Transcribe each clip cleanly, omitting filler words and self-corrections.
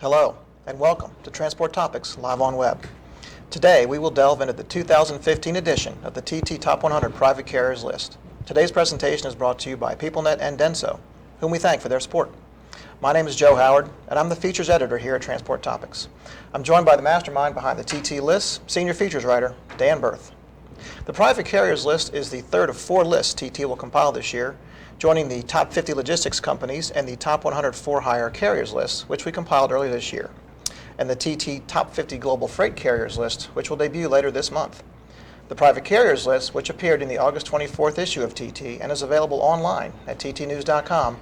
Hello, and welcome to Transport Topics Live on Web. Today, we will delve into the 2015 edition of the TT Top 100 Private Carriers List. Today's presentation is brought to you by PeopleNet and Denso, whom we thank for their support. My name is Joe Howard, and I'm the features editor here at Transport Topics. I'm joined by the mastermind behind the TT list, senior features writer, Dan Bearth. The Private Carriers List is the third of four lists TT will compile this year, joining the top 50 logistics companies and the top 100 for-hire carriers list, which we compiled earlier this year, and the TT top 50 global freight carriers list, which will debut later this month. The Private Carriers List, which appeared in the August 24th issue of TT and is available online at ttnews.com,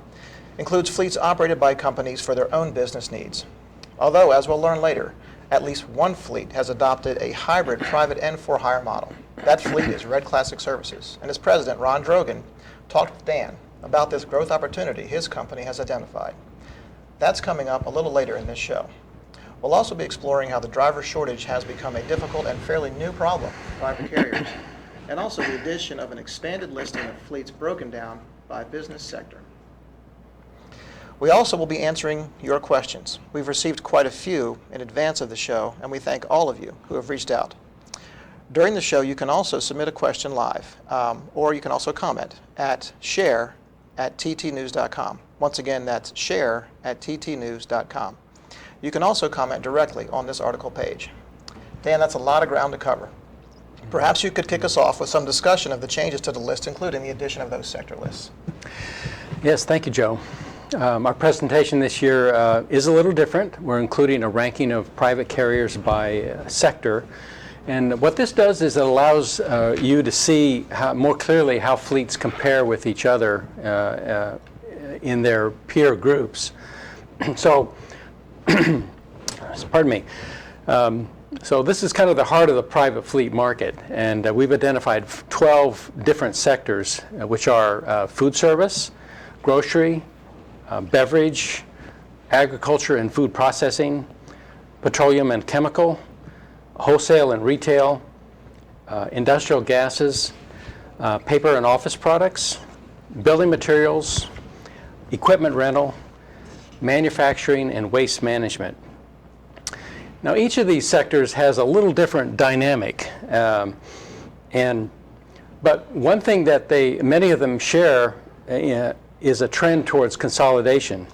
includes fleets operated by companies for their own business needs. Although, as we'll learn later, at least one fleet has adopted a hybrid private and for-hire model. That fleet is Red Classic Services, and its president, Ron Drogan, talked with Dan about this growth opportunity his company has identified. That's coming up a little later in this show. We'll also be exploring how the driver shortage has become a difficult and fairly new problem for private carriers, and also the addition of an expanded listing of fleets broken down by business sector. We also will be answering your questions. We've received quite a few in advance of the show, and we thank all of you who have reached out. During the show, you can also submit a question live, or you can also comment at share@ttnews.com. Once again, that's share@ttnews.com. You can also comment directly on this article page. Dan, that's a lot of ground to cover. Perhaps you could kick us off with some discussion of the changes to the list, including the addition of those sector lists. Yes, thank you, Joe. Our presentation this year is a little different. We're including a ranking of private carriers by sector. And what this does is it allows you to see more clearly how fleets compare with each other in their peer groups. So, pardon me. So this is kind of the heart of the private fleet market, and we've identified 12 different sectors, which are food service, grocery, beverage, agriculture and food processing, petroleum and chemical, wholesale and retail, industrial gases, paper and office products, building materials, equipment rental, manufacturing, and waste management. Now, each of these sectors has a little different dynamic, but one thing that many of them share is a trend towards consolidation.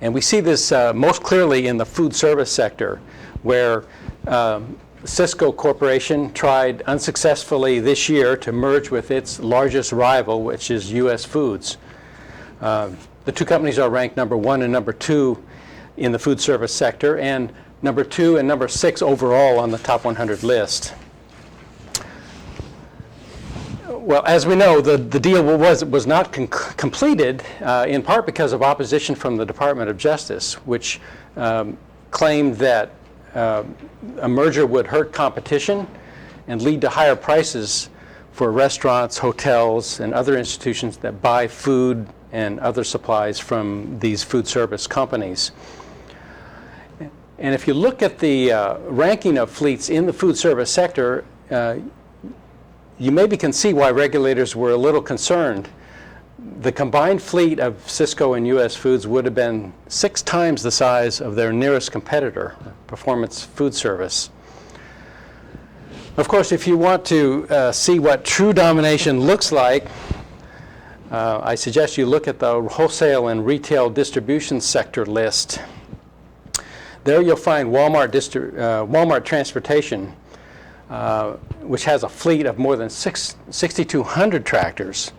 And we see this most clearly in the food service sector, where Cisco Corporation tried unsuccessfully this year to merge with its largest rival, which is U.S. Foods. The two companies are ranked number 1 and number 2 in the food service sector, and number 2 and number 6 overall on the top 100 list. Well, as we know, the deal was not completed in part because of opposition from the Department of Justice, which claimed that a merger would hurt competition and lead to higher prices for restaurants, hotels, and other institutions that buy food and other supplies from these food service companies. And if you look at the ranking of fleets in the food service sector, you maybe can see why regulators were a little concerned. The combined fleet of Cisco and U.S. Foods would have been 6 times the size of their nearest competitor, Performance Food Service. Of course, if you want to see what true domination looks like, I suggest you look at the wholesale and retail distribution sector list. There you'll find Walmart Transportation, which has a fleet of more than 6,200 tractors.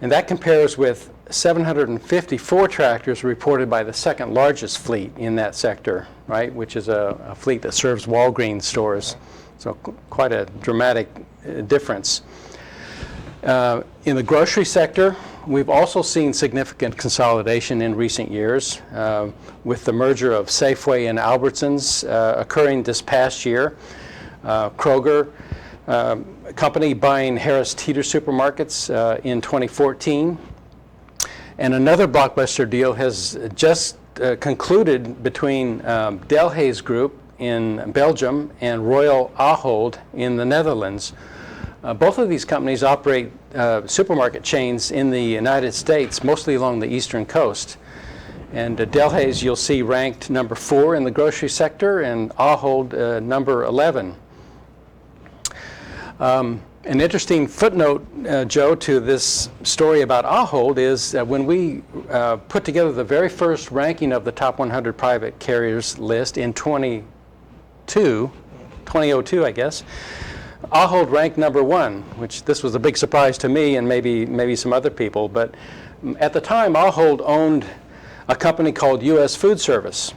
And that compares with 754 tractors reported by the second largest fleet in that sector, right, which is a fleet that serves Walgreens stores. So quite a dramatic difference. In the grocery sector, we've also seen significant consolidation in recent years, with the merger of Safeway and Albertsons occurring this past year. Kroger, a company buying Harris Teeter supermarkets in 2014. And another blockbuster deal has just concluded between Delhaize Group in Belgium and Royal Ahold in the Netherlands. Both of these companies operate supermarket chains in the United States, mostly along the eastern coast. And Delhaize you'll see ranked number 4 in the grocery sector, and Ahold number 11. An interesting footnote, Joe, to this story about Ahold is that when we put together the very first ranking of the top 100 private carriers list in 2002, I guess, Ahold ranked number 1, which this was a big surprise to me and maybe some other people. But at the time, Ahold owned a company called U.S. Food Service,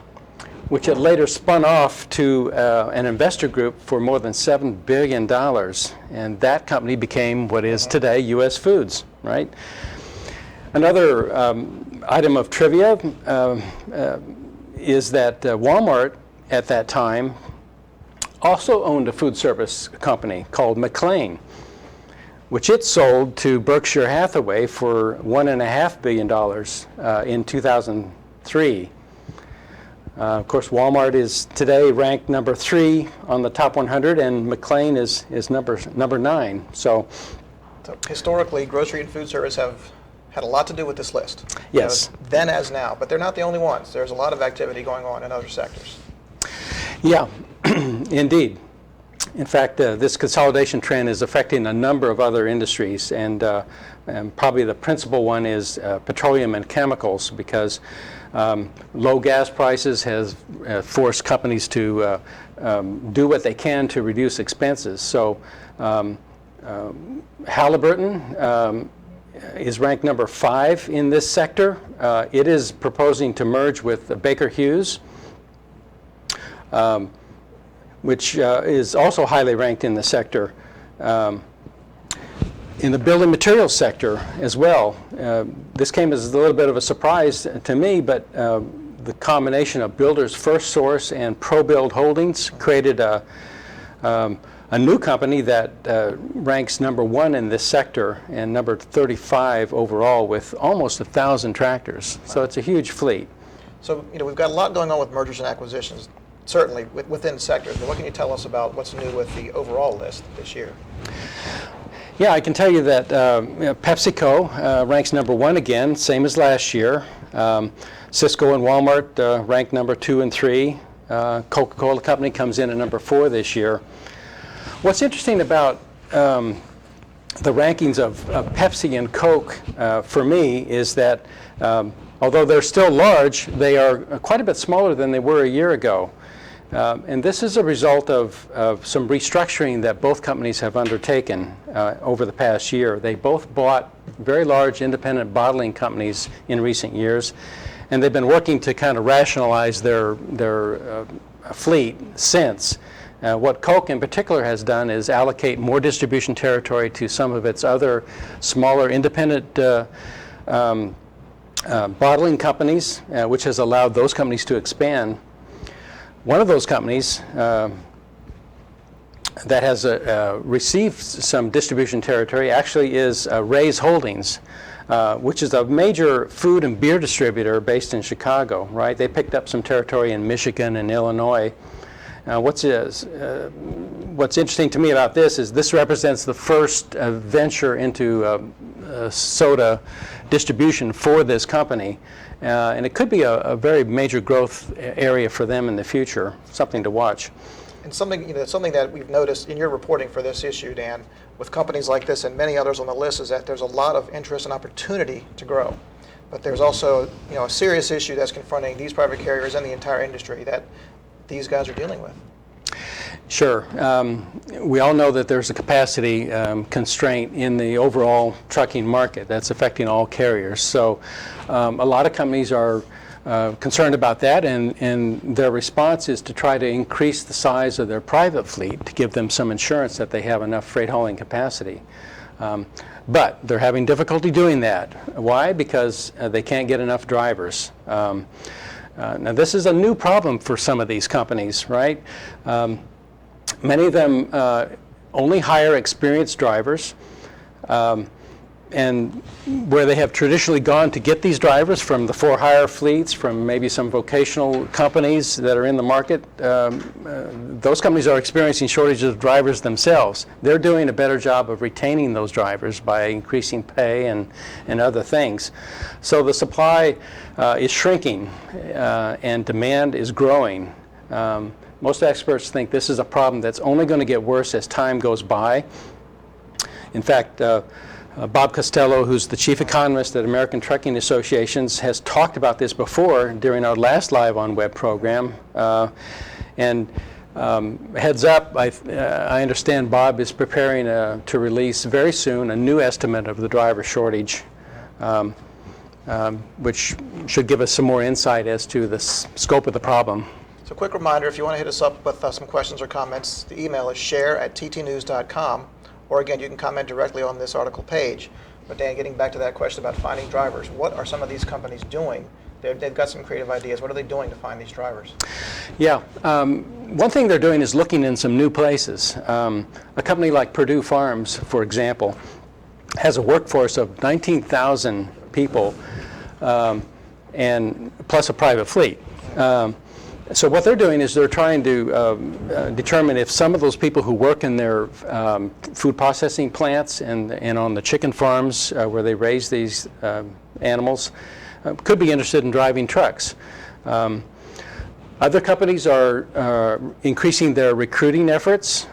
which had later spun off to an investor group for more than $7 billion. And that company became what is today U.S. Foods, right? Another item of trivia is that Walmart at that time also owned a food service company called McLane, which it sold to Berkshire Hathaway for $1.5 billion in 2003. Of course, Walmart is today ranked number 3 on the top 100, and McLane is number 9. So historically, grocery and food service have had a lot to do with this list. Yes. Then as now, but they're not the only ones. There's a lot of activity going on in other sectors. Yeah, indeed. In fact, this consolidation trend is affecting a number of other industries, and probably the principal one is petroleum and chemicals, because low gas prices has forced companies to do what they can to reduce expenses. So Halliburton is ranked number 5 in this sector. It is proposing to merge with Baker Hughes, which is also highly ranked in the sector. In the building materials sector as well, this came as a little bit of a surprise to me, but the combination of Builders First Source and ProBuild Holdings created a new company that ranks number 1 in this sector and number 35 overall with almost 1,000 tractors. So it's a huge fleet. So we've got a lot going on with mergers and acquisitions, certainly within sectors, but what can you tell us about what's new with the overall list this year? Yeah, I can tell you that PepsiCo ranks number 1 again, same as last year. Cisco and Walmart ranked number 2 and 3. Coca-Cola Company comes in at number 4 this year. What's interesting about the rankings of Pepsi and Coke for me is that although they're still large, they are quite a bit smaller than they were a year ago. And this is a result of some restructuring that both companies have undertaken over the past year. They both bought very large independent bottling companies in recent years, and they've been working to kind of rationalize their fleet since. What Coke in particular has done is allocate more distribution territory to some of its other smaller independent bottling companies, which has allowed those companies to expand. One of those companies that has received some distribution territory actually is Ray's Holdings, which is a major food and beer distributor based in Chicago, right? They picked up some territory in Michigan and Illinois. What's interesting to me about this is this represents the first venture into soda distribution for this company. And it could be a very major growth area for them in the future, something to watch. And something that we've noticed in your reporting for this issue, Dan, with companies like this and many others on the list, is that there's a lot of interest and opportunity to grow. But there's also a serious issue that's confronting these private carriers and the entire industry that these guys are dealing with. Sure. We all know that there's a capacity constraint in the overall trucking market that's affecting all carriers. So a lot of companies are concerned about that, and their response is to try to increase the size of their private fleet to give them some assurance that they have enough freight hauling capacity. But they're having difficulty doing that. Why? Because they can't get enough drivers. Now this is a new problem for some of these companies, right? Many of them only hire experienced drivers, and where they have traditionally gone to get these drivers from the for-hire fleets, from maybe some vocational companies that are in the market, those companies are experiencing shortages of drivers themselves. They're doing a better job of retaining those drivers by increasing pay and other things. So the supply is shrinking and demand is growing. Most experts think this is a problem that's only going to get worse as time goes by. In fact, Bob Costello, who's the chief economist at American Trucking Associations, has talked about this before during our last LiveOnWeb program. Heads up, I understand Bob is preparing to release very soon a new estimate of the driver shortage, which should give us some more insight as to the scope of the problem. So quick reminder, if you want to hit us up with some questions or comments, the email is share@ttnews.com. Or again, you can comment directly on this article page. But Dan, getting back to that question about finding drivers, what are some of these companies doing? They've got some creative ideas. What are they doing to find these drivers? Yeah, one thing they're doing is looking in some new places. A company like Purdue Farms, for example, has a workforce of 19,000 people and plus a private fleet. So what they're doing is they're trying to determine if some of those people who work in their food processing plants and on the chicken farms where they raise these animals could be interested in driving trucks. Other companies are increasing their recruiting efforts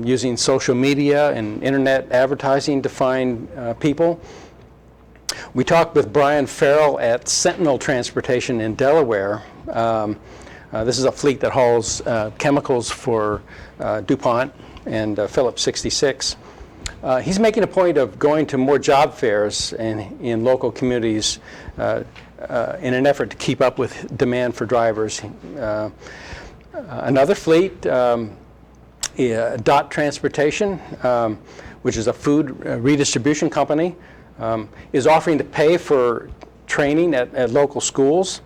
using social media and internet advertising to find people. We talked with Brian Farrell at Sentinel Transportation in Delaware. This is a fleet that hauls chemicals for DuPont and Phillips 66. He's making a point of going to more job fairs in local communities in an effort to keep up with demand for drivers. Another fleet, Dot Transportation, which is a food redistribution company, is offering to pay for training at local schools.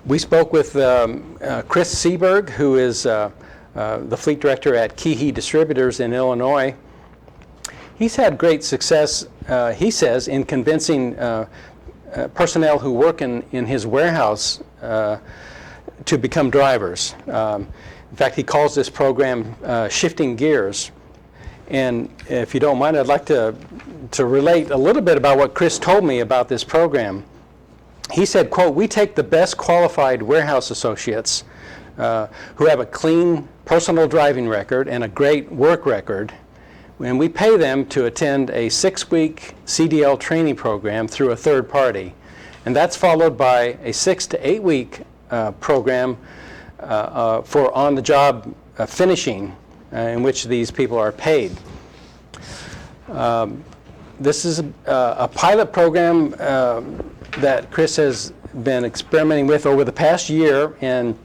We spoke with Chris Seberg, who is the fleet director at Keehee Distributors in Illinois. He's had great success, he says, in convincing personnel who work in his warehouse to become drivers. In fact, he calls this program Shifting Gears. And if you don't mind, I'd like to relate a little bit about what Chris told me about this program. He said, quote, "We take the best qualified warehouse associates who have a clean personal driving record and a great work record, and we pay them to attend a 6-week CDL training program through a third party. And that's followed by a 6 to 8 week program for on-the-job finishing in which these people are paid." This is a pilot program that Chris has been experimenting with over the past year, and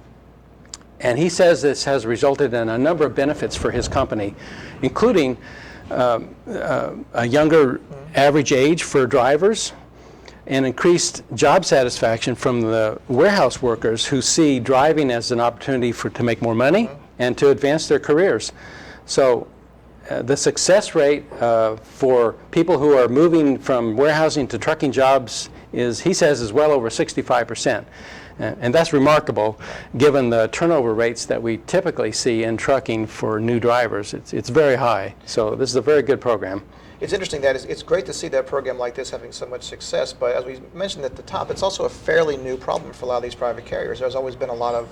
he says this has resulted in a number of benefits for his company, including a younger average age for drivers and increased job satisfaction from the warehouse workers who see driving as an opportunity to make more money and to advance their careers. So the success rate for people who are moving from warehousing to trucking jobs he says, is well over 65%. And that's remarkable given the turnover rates that we typically see in trucking for new drivers. It's very high. So this is a very good program. It's interesting that it's great to see that program like this having so much success, but as we mentioned at the top, it's also a fairly new problem for a lot of these private carriers. There's always been a lot of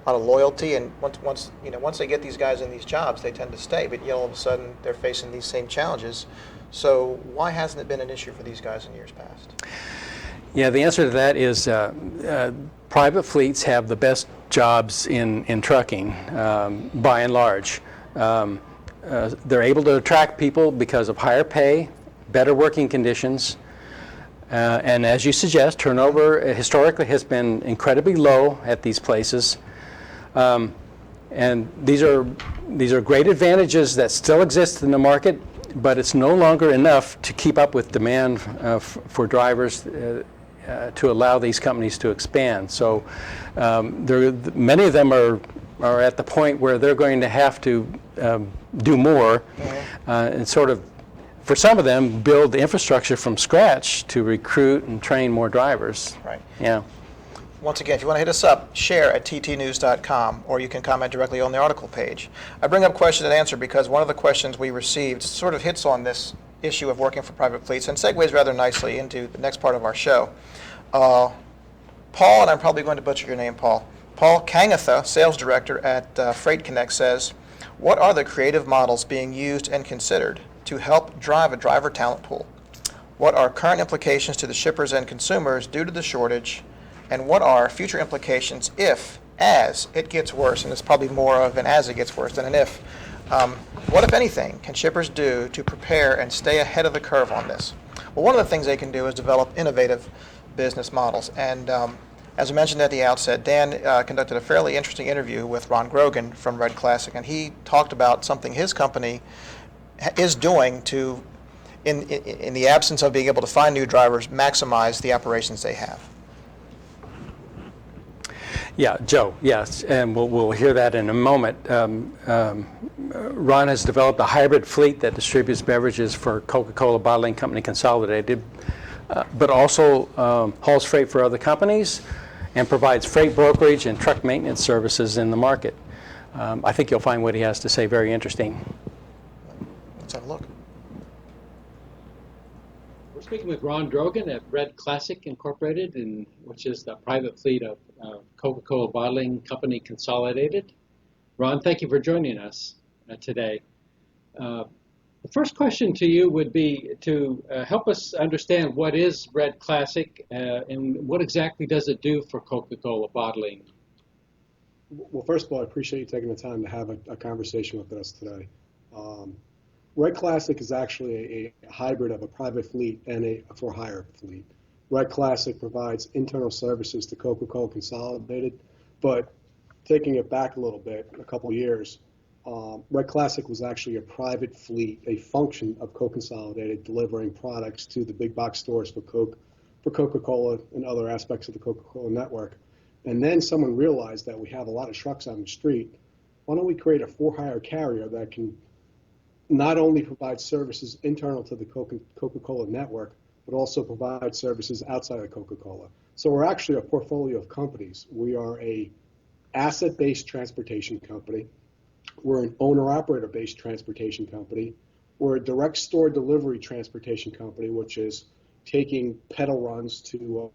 loyalty, and once they get these guys in these jobs, they tend to stay. But yet all of a sudden they're facing these same challenges. So why hasn't it been an issue for these guys in years past? Yeah, the answer to that is private fleets have the best jobs in trucking, by and large. They're able to attract people because of higher pay, better working conditions, and as you suggest, turnover historically has been incredibly low at these places. And these are great advantages that still exist in the market, but it's no longer enough to keep up with demand for drivers to allow these companies to expand. So many of them are at the point where they're going to have to do more and sort of for some of them, build the infrastructure from scratch to recruit and train more drivers. Right. Yeah. Once again, if you want to hit us up, share at ttnews.com, or you can comment directly on the article page. I bring up question and answer because one of the questions we received sort of hits on this issue of working for private fleets and segues rather nicely into the next part of our show. Paul, and I'm probably going to butcher your name, Paul. Paul Kangatha, sales director at Freight Connect, says, what are the creative models being used and considered to help drive a driver talent pool? What are current implications to the shippers and consumers due to the shortage? And what are future implications if, as it gets worse, and it's probably more of an as it gets worse than an if, what, if anything, can shippers do to prepare and stay ahead of the curve on this? Well, one of the things they can do is develop innovative business models. And as I mentioned at the outset, Dan conducted a fairly interesting interview with Ron Grogan from Red Classic, and he talked about something his company is doing to, in the absence of being able to find new drivers, maximize the operations they have. Yeah, Joe, yes, and we'll hear that in a moment. Ron has developed a hybrid fleet that distributes beverages for Coca-Cola Bottling Company Consolidated, but also hauls freight for other companies and provides freight brokerage and truck maintenance services in the market. I think you'll find what he has to say very interesting. Let's have a look. We're speaking with Ron Drogan at Red Classic Incorporated, which is the private fleet of Coca-Cola Bottling Company Consolidated. Ron, thank you for joining us today. The first question to you would be to help us understand what is Red Classic and what exactly does it do for Coca-Cola Bottling? Well, first of all, I appreciate you taking the time to have a conversation with us today. Red Classic is actually a hybrid of a private fleet and a for-hire fleet. Red Classic provides internal services to Coca-Cola Consolidated, but taking it back a little bit, a couple of years, Red Classic was actually a private fleet, a function of Coke Consolidated, delivering products to the big box stores for Coca-Cola and other aspects of the Coca-Cola network. And then someone realized that we have a lot of trucks on the street. Why don't we create a for-hire carrier that can not only provide services internal to the Coca-Cola network, but also provide services outside of Coca-Cola. So we're actually a portfolio of companies. We are a asset-based transportation company. We're an owner-operator-based transportation company. We're a direct store delivery transportation company, which is taking pedal runs to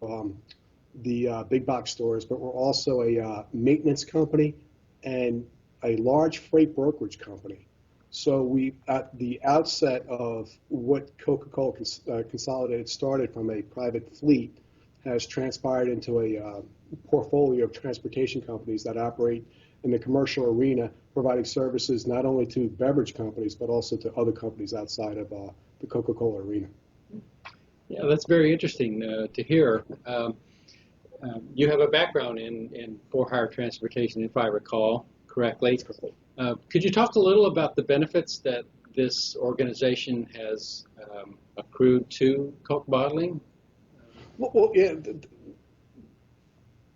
the big box stores, but we're also a maintenance company and a large freight brokerage company. So we, at the outset of what Coca-Cola Consolidated started from a private fleet, has transpired into a portfolio of transportation companies that operate in the commercial arena, providing services not only to beverage companies, but also to other companies outside of the Coca-Cola arena. Yeah, that's very interesting to hear. You have a background in for-hire transportation, if I recall correctly. Could you talk a little about the benefits that this organization has accrued to Coke Bottling? Well, yeah,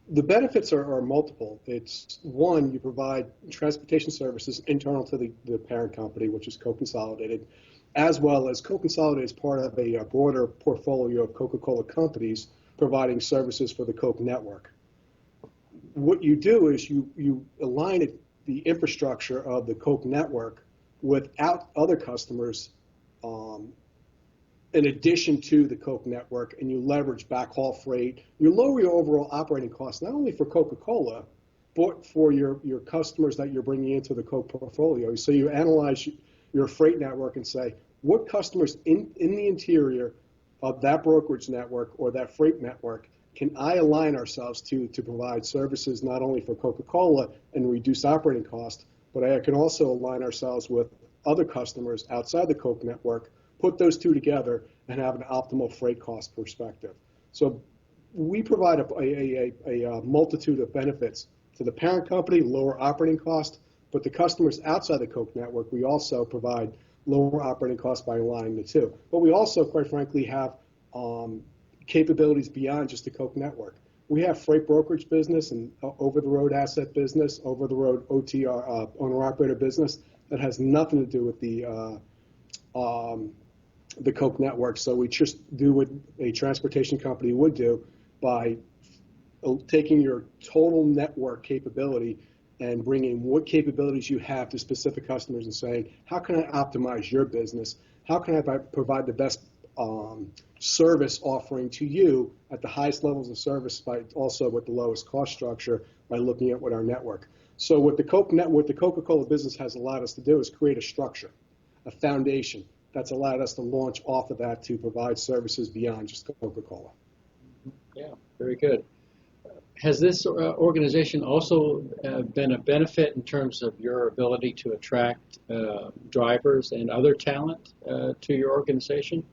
the benefits are multiple. It's one, you provide transportation services internal to the parent company, which is Coke Consolidated, as well as Coke Consolidated is part of a broader portfolio of Coca-Cola companies providing services for the Coke network. What you do is you align the infrastructure of the Coke network without other customers in addition to the Coke network, and you leverage backhaul freight. You lower your overall operating costs, not only for Coca-Cola, but for your customers that you're bringing into the Coke portfolio. So you analyze your freight network and say, what customers in the interior of that brokerage network or that freight network can I align ourselves to provide services not only for Coca-Cola and reduce operating costs, but I can also align ourselves with other customers outside the Coke network, put those two together, and have an optimal freight cost perspective. So we provide a multitude of benefits to the parent company, lower operating costs, but the customers outside the Coke network, we also provide lower operating costs by aligning the two. But we also, quite frankly, have capabilities beyond just the Coke network. We have freight brokerage business and over-the-road asset business, over-the-road OTR, owner-operator business that has nothing to do with the the Coke network. So we just do what a transportation company would do by taking your total network capability and bringing what capabilities you have to specific customers and saying, how can I optimize your business? How can I provide the best service offering to you at the highest levels of service, by also with the lowest cost structure, by looking at what our network. So what the Coca-Cola business has allowed us to do is create a structure, a foundation that's allowed us to launch off of that to provide services beyond just Coca-Cola. Yeah, very good. Has this organization also been a benefit in terms of your ability to attract drivers and other talent to your organization?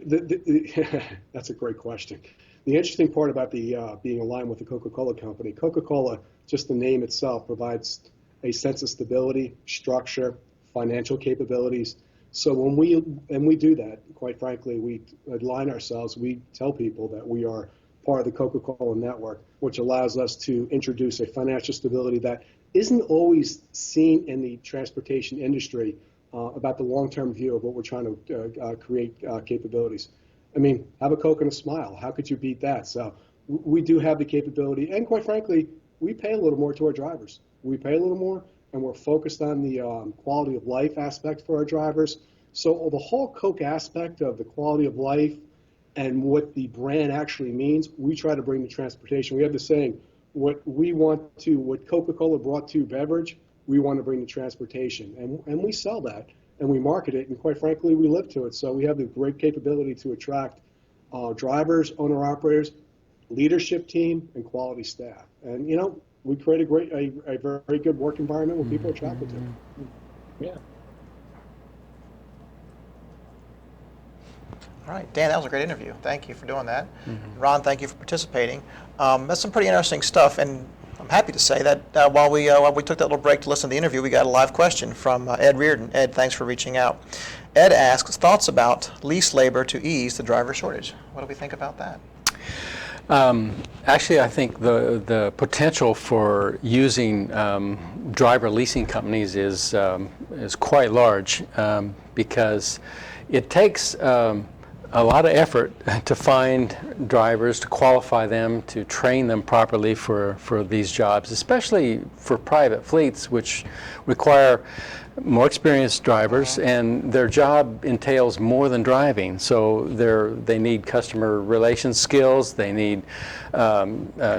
That's a great question. The interesting part about the being aligned with the Coca-Cola company, Coca-Cola, just the name itself, provides a sense of stability, structure, financial capabilities. So when we do that, quite frankly, we align ourselves. We tell people that we are part of the Coca-Cola network, which allows us to introduce a financial stability that isn't always seen in the transportation industry, about the long-term view of what we're trying to create capabilities. I mean, have a Coke and a smile. How could you beat that? So we do have the capability, and quite frankly, we pay a little more to our drivers. We pay a little more, and we're focused on the quality of life aspect for our drivers. So the whole Coke aspect of the quality of life and what the brand actually means, we try to bring to transportation. We have the saying, what Coca-Cola brought to beverage, we want to bring to transportation. And we sell that, and we market it, and quite frankly, we live to it. So we have the great capability to attract drivers, owner-operators, leadership team, and quality staff. And, we create a very good work environment where people are attracted to it. Yeah. All right, Dan, that was a great interview. Thank you for doing that. Ron, thank you for participating. That's some pretty interesting stuff, and I'm happy to say that while we took that little break to listen to the interview, we got a live question from Ed Reardon. Ed, thanks for reaching out. Ed asks thoughts about lease labor to ease the driver shortage. What do we think about that? Actually, I think the potential for using driver leasing companies is quite large, because it takes a lot of effort to find drivers, to qualify them, to train them properly for these jobs, especially for private fleets, which require more experienced drivers, and their job entails more than driving. So they need customer relations skills, they need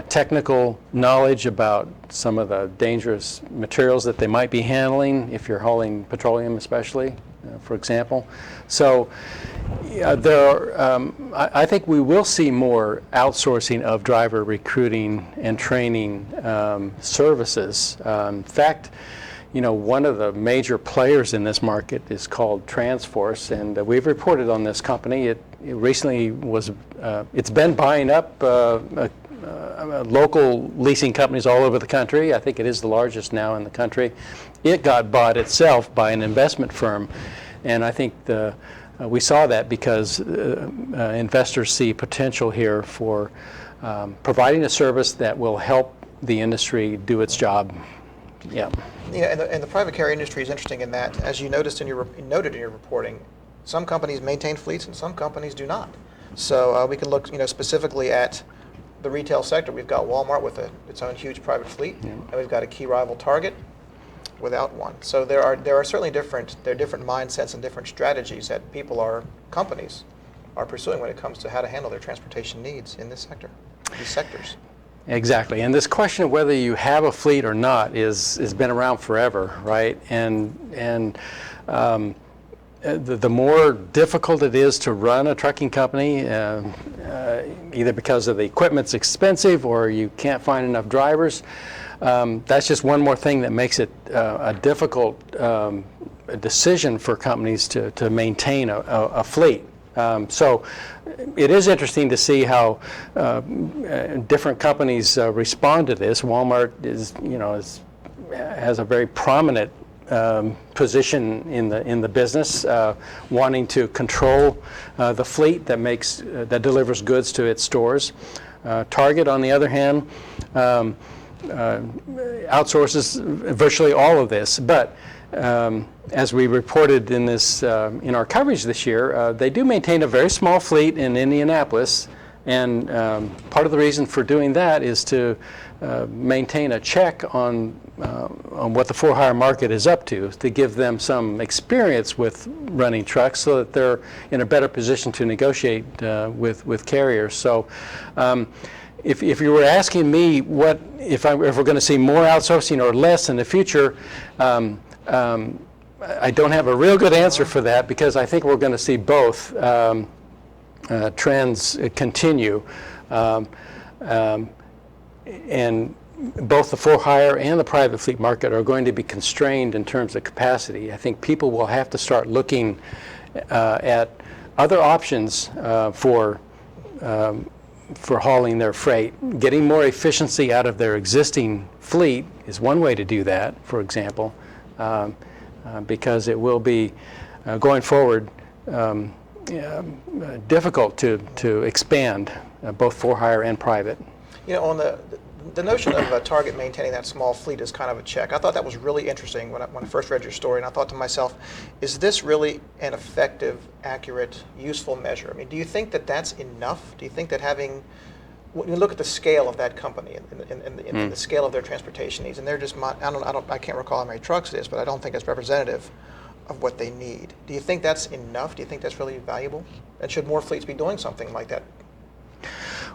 technical knowledge about some of the dangerous materials that they might be handling, if you're hauling petroleum especially, for example. So I think we will see more outsourcing of driver recruiting and training services. In fact, one of the major players in this market is called Transforce, and we've reported on this company. It recently it's been buying up local leasing companies all over the country. I think it is the largest now in the country. It got bought itself by an investment firm, and I think we saw that because investors see potential here for providing a service that will help the industry do its job. Yeah. Yeah, and the private carrier industry is interesting in that, as you noted in your reporting, some companies maintain fleets and some companies do not. So we can look, specifically at the retail sector. We've got Walmart with its own huge private fleet, and we've got a key rival, Target, without one. So there are certainly different mindsets and different strategies that companies are pursuing when it comes to how to handle their transportation needs in these sectors. Exactly, and this question of whether you have a fleet or not has been around forever, right? And the more difficult it is to run a trucking company, either because of the equipment's expensive or you can't find enough drivers, that's just one more thing that makes it a difficult decision for companies to maintain a fleet. So it is interesting to see how different companies respond to this. Walmart has a very prominent position in the business, wanting to control the fleet that delivers goods to its stores. Target, on the other hand, outsources virtually all of this, but as we reported in this in our coverage this year, they do maintain a very small fleet in Indianapolis, and part of the reason for doing that is to maintain a check on what the for-hire market is up to give them some experience with running trucks, so that they're in a better position to negotiate with carriers. So. If you were asking me if we're going to see more outsourcing or less in the future, I don't have a real good answer for that, because I think we're going to see both trends continue, and both the for-hire and the private fleet market are going to be constrained in terms of capacity. I think people will have to start looking at other options for hauling their freight. Getting more efficiency out of their existing fleet is one way to do that, for example, because it will be, going forward, difficult to expand both for-hire and private. You know, on the notion of Target maintaining that small fleet is kind of a check. I thought that was really interesting when I first read your story, and I thought to myself, is this really an effective, accurate, useful measure? I mean, do you think that that's enough? Do you think that when you look at the scale of that company and the scale of their transportation needs, and they're just, I can't recall how many trucks it is, but I don't think it's representative of what they need. Do you think that's enough? Do you think that's really valuable? And should more fleets be doing something like that?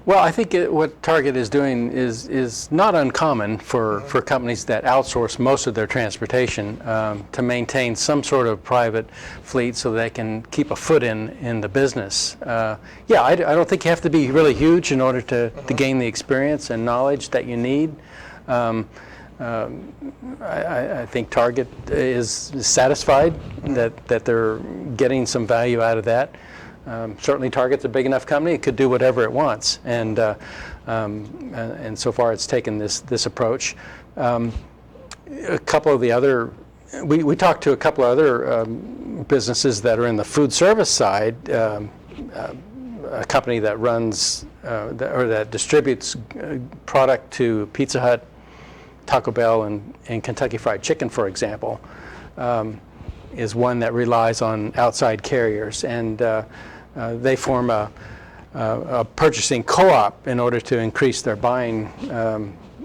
Well, I think what Target is doing is not uncommon for companies that outsource most of their transportation to maintain some sort of private fleet so they can keep a foot in the business. Yeah, I don't think you have to be really huge in order to gain the experience and knowledge that you need. I think Target is satisfied that they're getting some value out of that. Certainly Target's a big enough company, it could do whatever it wants, and so far it's taken this approach. A couple of the other, we talked to a couple of other businesses that are in the food service side, a company that runs, that distributes product to Pizza Hut, Taco Bell, and Kentucky Fried Chicken, for example, is one that relies on outside carriers, and they form a purchasing co-op in order to increase their buying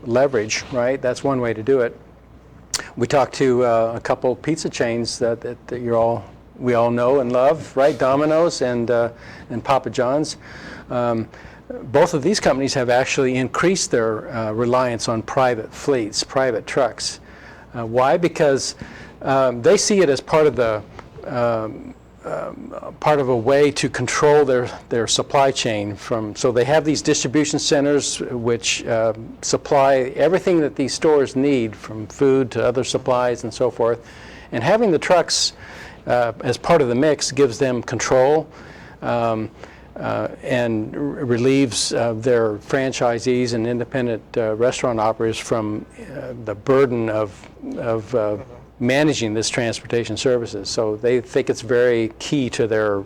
leverage, right? That's one way to do it. We talked to a couple pizza chains that we all know and love, right? Domino's and Papa John's. Both of these companies have actually increased their reliance on private fleets, private trucks. Why? Because they see it as part of a way to control their supply chain so they have these distribution centers which supply everything that these stores need, from food to other supplies and so forth, and having the trucks as part of the mix gives them control and relieves their franchisees and independent restaurant operators from the burden of managing this transportation services. So they think it's very key to their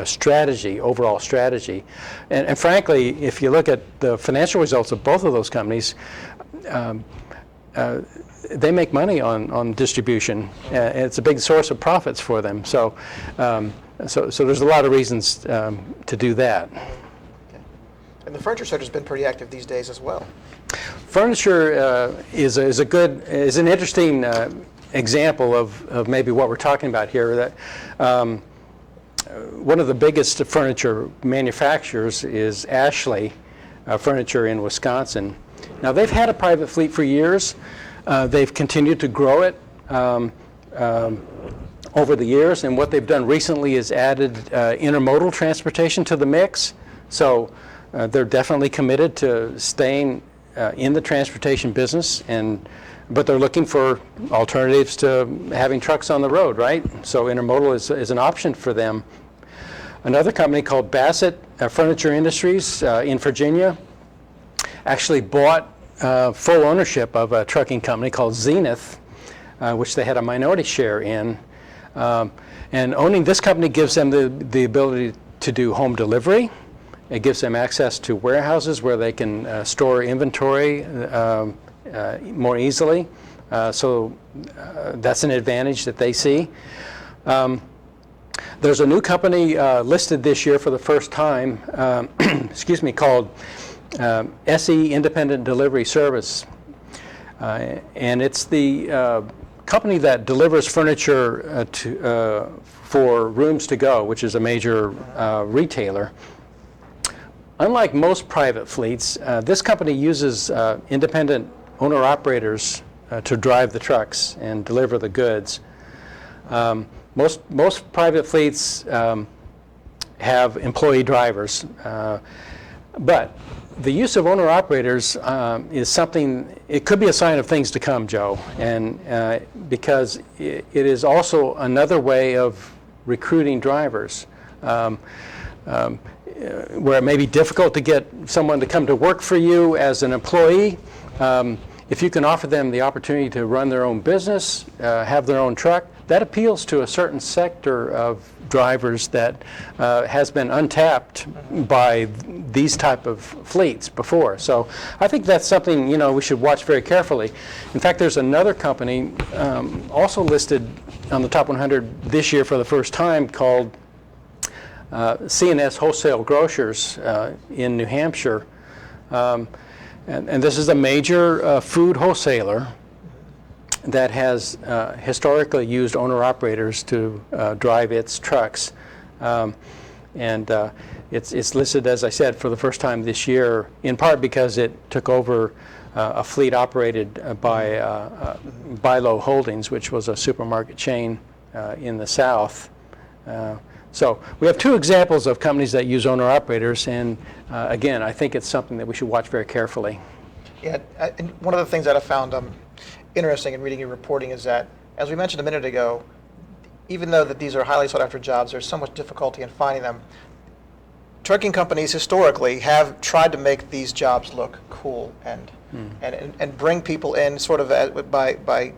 strategy, overall strategy. And frankly, if you look at the financial results of both of those companies, they make money on distribution. It's a big source of profits for them. So there's a lot of reasons to do that. Okay. And the furniture sector has been pretty active these days as well. Furniture is an interesting example of maybe what we're talking about here. That one of the biggest furniture manufacturers is Ashley Furniture in Wisconsin. Now, they've had a private fleet for years. They've continued to grow it over the years, and what they've done recently is added intermodal transportation to the mix. So they're definitely committed to staying in the transportation business, but they're looking for alternatives to having trucks on the road, right? So intermodal is an option for them. Another company called Bassett Furniture Industries in Virginia actually bought full ownership of a trucking company called Zenith, which they had a minority share in. And owning this company gives them the ability to do home delivery. It gives them access to warehouses where they can store inventory more easily. That's an advantage that they see. There's a new company listed this year for the first time, excuse me, called SE Independent Delivery Service. And it's the company that delivers furniture for Rooms to Go, which is a major retailer. Unlike most private fleets, this company uses independent owner-operators to drive the trucks and deliver the goods. Most private fleets have employee drivers, but the use of owner-operators is something, it could be a sign of things to come, Joe, and because it is also another way of recruiting drivers. Where it may be difficult to get someone to come to work for you as an employee, if you can offer them the opportunity to run their own business, have their own truck, that appeals to a certain sector of drivers that has been untapped by these type of fleets before. So I think that's something, you know, we should watch very carefully. In fact, there's another company also listed on the top 100 this year for the first time called C&S Wholesale Grocers in New Hampshire. And this is a major food wholesaler that has historically used owner-operators to drive its trucks. It's listed, as I said, for the first time this year, in part because it took over a fleet operated by Bilo Holdings, which was a supermarket chain in the South. So we have two examples of companies that use owner-operators, and again, I think it's something that we should watch very carefully. Yeah, and one of the things that I found interesting in reading your reporting is that, as we mentioned a minute ago, even though that these are highly sought after jobs, there's so much difficulty in finding them. Trucking companies historically have tried to make these jobs look cool and bring people in sort of by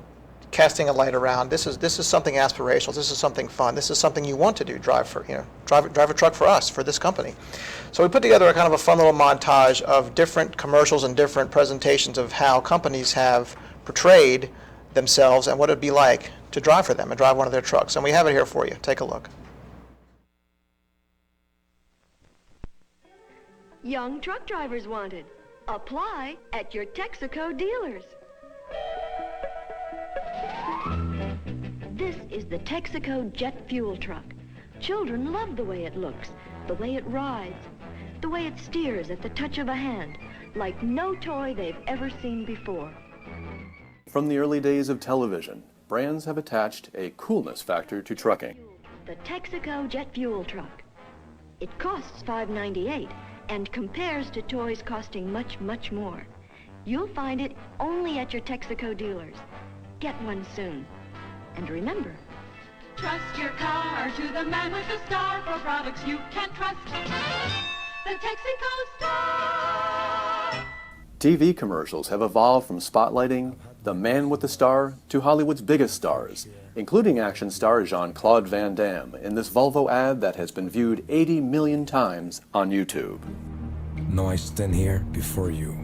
casting a light around. This is something aspirational. This is something fun. This is something you want to do. Drive a truck for us, for this company. So we put together a kind of a fun little montage of different commercials and different presentations of how companies have portrayed themselves and what it'd be like to drive for them and drive one of their trucks. And we have it here for you. Take a look. Young truck drivers wanted. Apply at your Texaco dealers. This is the Texaco jet fuel truck. Children love the way it looks, the way it rides, the way it steers at the touch of a hand, like no toy they've ever seen before. From the early days of television, brands have attached a coolness factor to trucking. The Texaco jet fuel truck. It costs $5.98 and compares to toys costing much, much more. You'll find it only at your Texaco dealers. Get one soon. And remember, trust your car to the man with the star for products you can trust. The Texaco Star. TV commercials have evolved from spotlighting the man with the star to Hollywood's biggest stars, including action star Jean-Claude Van Damme in this Volvo ad that has been viewed 80 million times on YouTube. Now I stand here before you.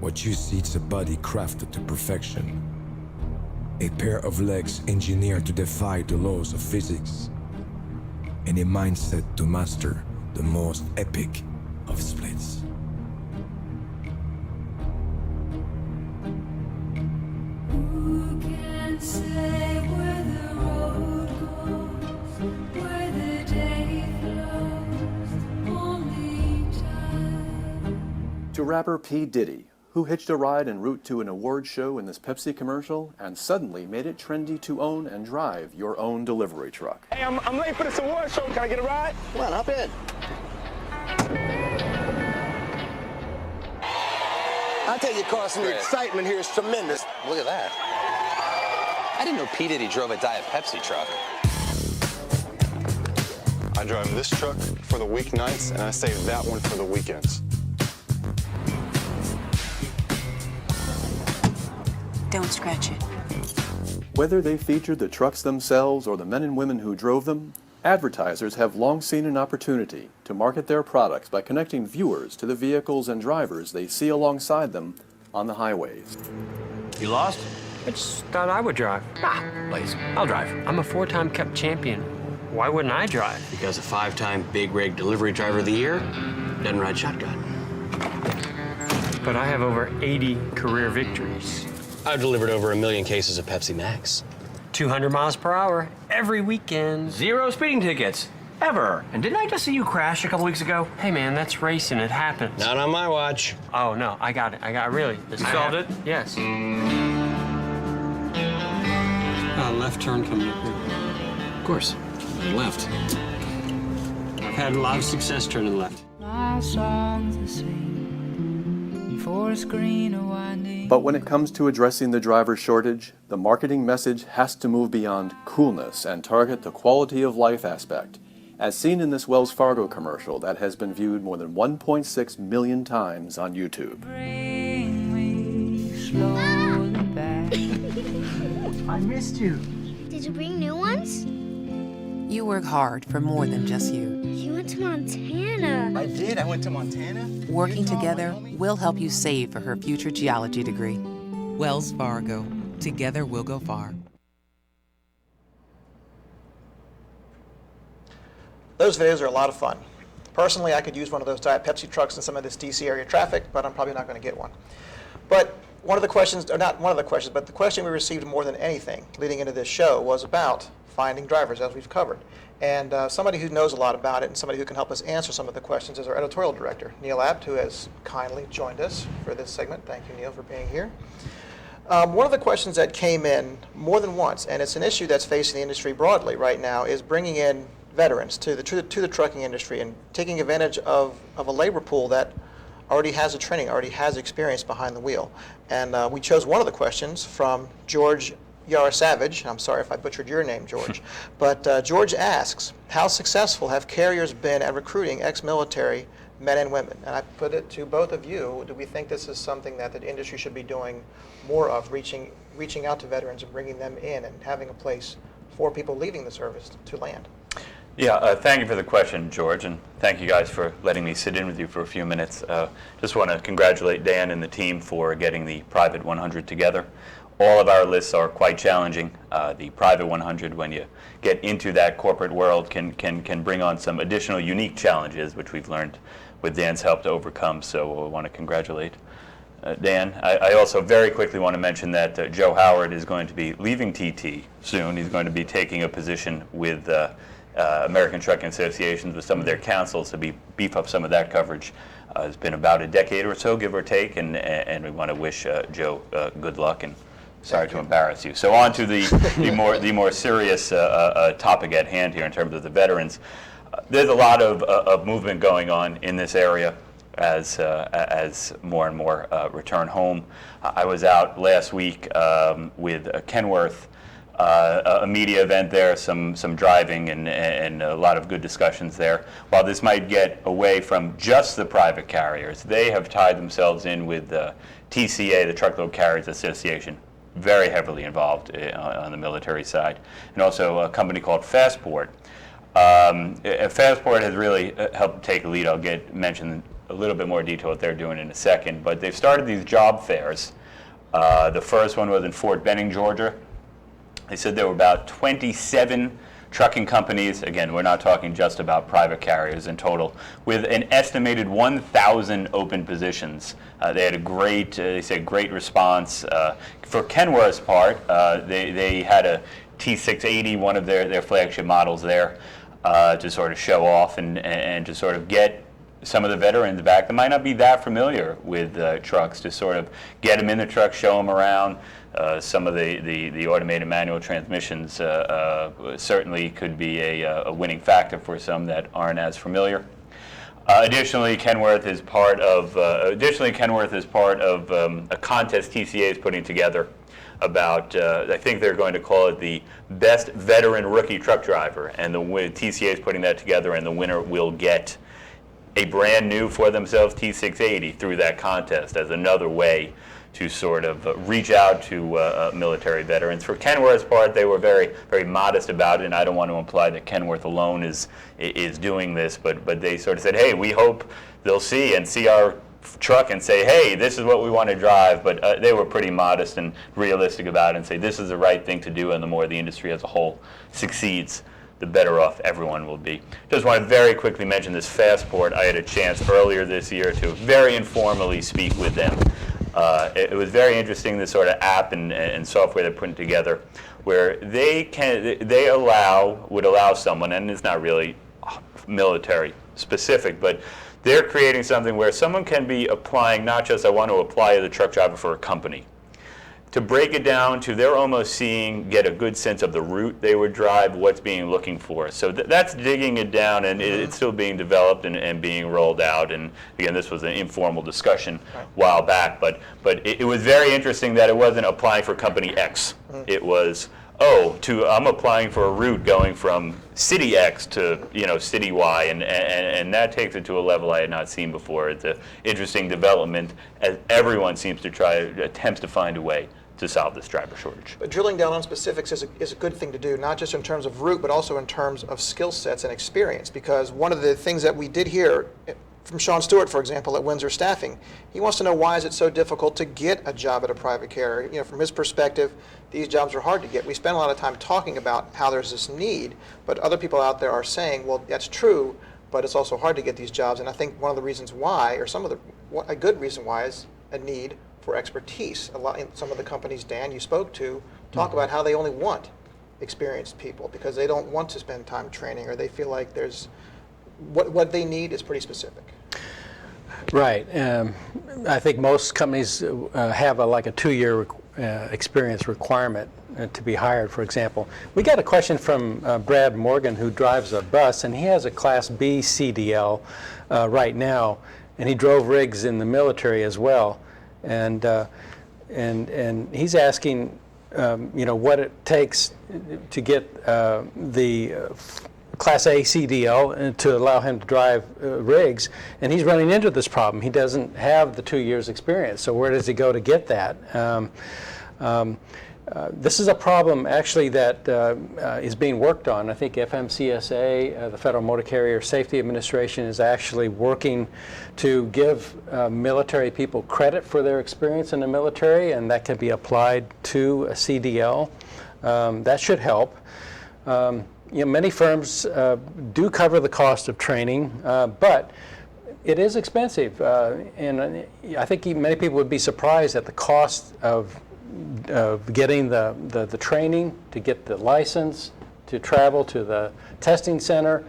What you see is a body crafted to perfection. A pair of legs engineered to defy the laws of physics. And a mindset to master the most epic of splits. Who can say where the road goes, where the day flows, only time. To rapper P. Diddy, who hitched a ride en route to an award show in this Pepsi commercial and suddenly made it trendy to own and drive your own delivery truck. Hey, I'm late for this award show. Can I get a ride? Come on, hop in. I tell you, Carson, the excitement here is tremendous. Look at that. I didn't know P. Diddy drove a Diet Pepsi truck. I drive this truck for the weeknights, and I save that one for the weekends. Don't scratch it. Whether they featured the trucks themselves or the men and women who drove them, advertisers have long seen an opportunity to market their products by connecting viewers to the vehicles and drivers they see alongside them on the highways. You lost? I just thought I would drive. Please. I'll drive. I'm a 4-time Cup champion. Why wouldn't I drive? Because a 5-time Big Rig Delivery Driver of the Year doesn't ride shotgun. But I have over 80 career victories. I've delivered over 1 million cases of Pepsi Max. 200 miles per hour every weekend. 0 speeding tickets. Ever. And didn't I just see you crash a couple weeks ago? Hey man, that's racing. It happens. Not on my watch. Oh no, I got it. Really. You solved it? Yes. Left turn coming up here. Of course. Left. I've had a lot of success turning left. My songs are sweet, forest green or winding. But when it comes to addressing the driver shortage, the marketing message has to move beyond coolness and target the quality of life aspect, as seen in this Wells Fargo commercial that has been viewed more than 1.6 million times on YouTube. Bring me slowly back. I missed you. Did you bring new ones? You work hard for more than just you. You went to Montana. I did. I went to Montana. Working together, we'll help you save for her future geology degree. Wells Fargo. Together we'll go far. Those videos are a lot of fun. Personally, I could use one of those Diet Pepsi trucks in some of this DC area traffic, but I'm probably not going to get one. But one of the questions, or not one of the questions, but the question we received more than anything leading into this show was about finding drivers, as we've covered. And somebody who knows a lot about it and somebody who can help us answer some of the questions is our editorial director, Neil Abt, who has kindly joined us for this segment. Thank you, Neil, for being here. One of the questions that came in more than once, and it's an issue that's facing the industry broadly right now, is bringing in veterans to the trucking industry and taking advantage of a labor pool that already has the training, already has experience behind the wheel. And we chose one of the questions from George Savage. I'm sorry if I butchered your name, George. But George asks, how successful have carriers been at recruiting ex-military men and women? And I put it to both of you, do we think this is something that the industry should be doing more of, reaching out to veterans and bringing them in and having a place for people leaving the service to land? Yeah, thank you for the question, George, and thank you guys for letting me sit in with you for a few minutes. Just want to congratulate Dan and the team for getting the Private 100 together. All of our lists are quite challenging. The Private 100, when you get into that corporate world, can bring on some additional unique challenges, which we've learned with Dan's help to overcome, so I want to congratulate Dan. I also very quickly want to mention that Joe Howard is going to be leaving TT soon. He's going to be taking a position with American Trucking Associations with some of their councils to beef up some of that coverage. It's been about a decade or so, give or take, and we want to wish Joe good luck, and sorry to embarrass you. So on to the more serious topic at hand here in terms of the veterans. There's a lot of movement going on in this area as more and more return home. I was out last week with Kenworth, a media event there, some driving and a lot of good discussions there. While this might get away from just the private carriers, they have tied themselves in with TCA, the Truckload Carriers Association, very heavily involved on the military side, and also a company called Fastport. Fastport has really helped take a lead. I'll mention a little bit more detail what they're doing in a second, but they've started these job fairs. The first one was in Fort Benning, Georgia. They said there were about 27 trucking companies, again, we're not talking just about private carriers in total, with an estimated 1,000 open positions. They had a great, they said, great response. For Kenworth's part, they had a T680, one of their flagship models there, to sort of show off and to sort of get some of the veterans back that might not be that familiar with trucks, to sort of get them in the truck, show them around. Some of the automated manual transmissions certainly could be a winning factor for some that aren't as familiar. Additionally, Kenworth is part of a contest TCA is putting together about, I think they're going to call it the Best Veteran Rookie Truck Driver, and the TCA is putting that together, and the winner will get a brand new for themselves T680 through that contest as another way to sort of reach out to military veterans. For Kenworth's part, they were very, very modest about it, and I don't want to imply that Kenworth alone is doing this, but they sort of said, hey, we hope they'll see our truck and say, hey, this is what we want to drive, but they were pretty modest and realistic about it and say this is the right thing to do, and the more the industry as a whole succeeds, the better off everyone will be. Just want to very quickly mention this Fastport. I had a chance earlier this year to very informally speak with them. It was very interesting, this sort of app and software they're putting together, where they would allow someone, and it's not really military specific, but they're creating something where someone can be applying, not just I want to apply as a truck driver for a company, to break it down to they're almost get a good sense of the route they would drive, what's being looking for. So that's digging it down, and it's still being developed and being rolled out. And again, this was an informal discussion a while back, but it was very interesting that it wasn't applying for company X. It was, I'm applying for a route going from city X to city Y, and that takes it to a level I had not seen before. It's an interesting development as everyone seems to attempts to find a way to solve this driver shortage. But drilling down on specifics is a good thing to do, not just in terms of route, but also in terms of skill sets and experience. Because one of the things that we did hear from Sean Stewart, for example, at Windsor Staffing, he wants to know why is it so difficult to get a job at a private carrier. From his perspective, these jobs are hard to get. We spend a lot of time talking about how there's this need, but other people out there are saying, well, that's true, but it's also hard to get these jobs. And I think one of the reasons why, or a good reason why, is a need for expertise. Some of the companies, Dan, you spoke to, talk about how they only want experienced people because they don't want to spend time training, or they feel like there's what they need is pretty specific. Right. I think most companies have like a 2-year experience requirement to be hired, for example. We got a question from Brad Morgan, who drives a bus, and he has a Class B CDL right now, and he drove rigs in the military as well. And he's asking, what it takes to get the Class A CDL to allow him to drive rigs, and he's running into this problem. He doesn't have the 2 years experience, so where does he go to get that? This is a problem actually that is being worked on. I think FMCSA, the Federal Motor Carrier Safety Administration, is actually working to give military people credit for their experience in the military, and that can be applied to a CDL. That should help. Many firms do cover the cost of training, but it is expensive, and I think many people would be surprised at the cost of getting the training, to get the license, to travel to the testing center.